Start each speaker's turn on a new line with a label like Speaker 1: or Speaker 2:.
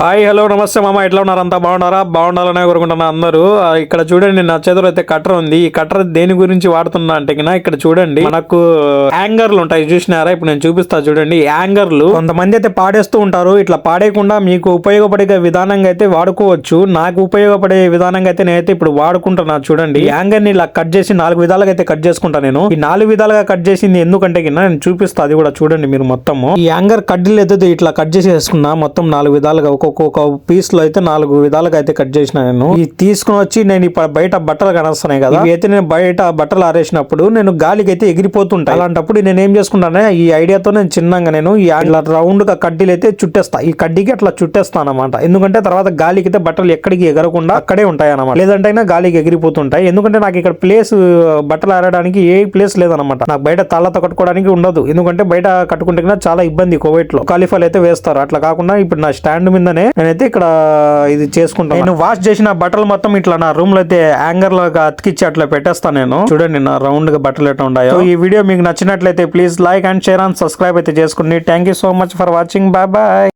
Speaker 1: Hi hello నమస్తే మామ, ఎట్లా ఉన్నారు? అంతా బాగున్నారా? బాగుండాలనే కోరుకుంటున్నా అందరూ. ఇక్కడ చూడండి, నా చేతిలో అయితే కట్టర్ ఉంది. ఈ కట్టర్ దేని గురించి వాడుతున్నా అంటే ఇక్కడ చూడండి, మనకు యాంగర్లు ఉంటాయి చూసినారా? ఇప్పుడు నేను చూపిస్తా చూడండి. యాంగర్లు కొంతమంది అయితే పాడేస్తూ ఉంటారు. ఇట్లా పాడేయకుండా మీకు ఉపయోగపడే విధానంగా అయితే వాడుకోవచ్చు. నాకు ఉపయోగపడే విధానంగా అయితే నేనైతే ఇప్పుడు వాడుకుంటున్నా చూడండి. యాంగర్ ని ఇలా కట్ చేసి 4 విధాలుగా అయితే కట్ చేసుకుంటా నేను. ఈ 4 విధాలుగా కట్ చేసింది ఎందుకంటే నేను చూపిస్తా, అది కూడా చూడండి మీరు మొత్తము. ఈ యాంగర్ కడ్డీలు అయితే ఇట్లా కట్ చేసి వేసుకున్నా మొత్తం 4 విధాలుగా. ఒక్కొక్క పీస్ లో అయితే 4 విధాలుగా అయితే కట్ చేసిన నేను. ఈ తీసుకుని వచ్చి నేను బయట బట్టలు కనస్తున్నాయి కదా, ఇవి అయితే నేను బయట బట్టలు ఆరేసినప్పుడు నేను గాలికి అయితే ఎగిరిపోతుంటాయి. అలాంటప్పుడు నేను ఏం చేసుకుంటానే, ఈ ఐడియాతో నేను చిన్నగా నేను ఇట్లా రౌండ్ గా కడ్డీలు అయితే చుట్టేస్తా. ఈ కడ్డీకి అట్లా చుట్టేస్తాను అనమాట. ఎందుకంటే తర్వాత గాలికి అయితే బట్టలు ఎక్కడికి ఎగరకుండా అక్కడే ఉంటాయి అనమాట. లేదంటే గాలికి ఎగిరిపోతుంటాయి. ఎందుకంటే నాకు ఇక్కడ ప్లేస్ బట్టలు ఆరడానికి ఏ ప్లేస్ లేదనమాట. నాకు బయట తాళ్ళతో కట్టుకోవడానికి ఉండదు. ఎందుకంటే బయట కట్టుకుంటే చాలా ఇబ్బంది. కువైట్ లో కాలిఫాలు అయితే వేస్తారు. అట్లా కాకుండా ఇప్పుడు నా స్టాండ్ మీదనే నేనైతే ఇక్కడ ఇది చేసుకుంటాను. నేను వాష్ చేసిన బట్టలు మొత్తం ఇట్లా నా రూమ్ లో అయితే హ్యాంగర్ లాగా అతికిచ్చి అట్లా పెట్టేస్తాను నేను. చూడండి నా రౌండ్ గా బట్టలు ఎట్లా ఉన్నాయో. ఈ వీడియో మీకు నచ్చినట్లయితే please like and share and subscribe అయితే చేసుకోండి. Thank you so much for watching. Bye bye.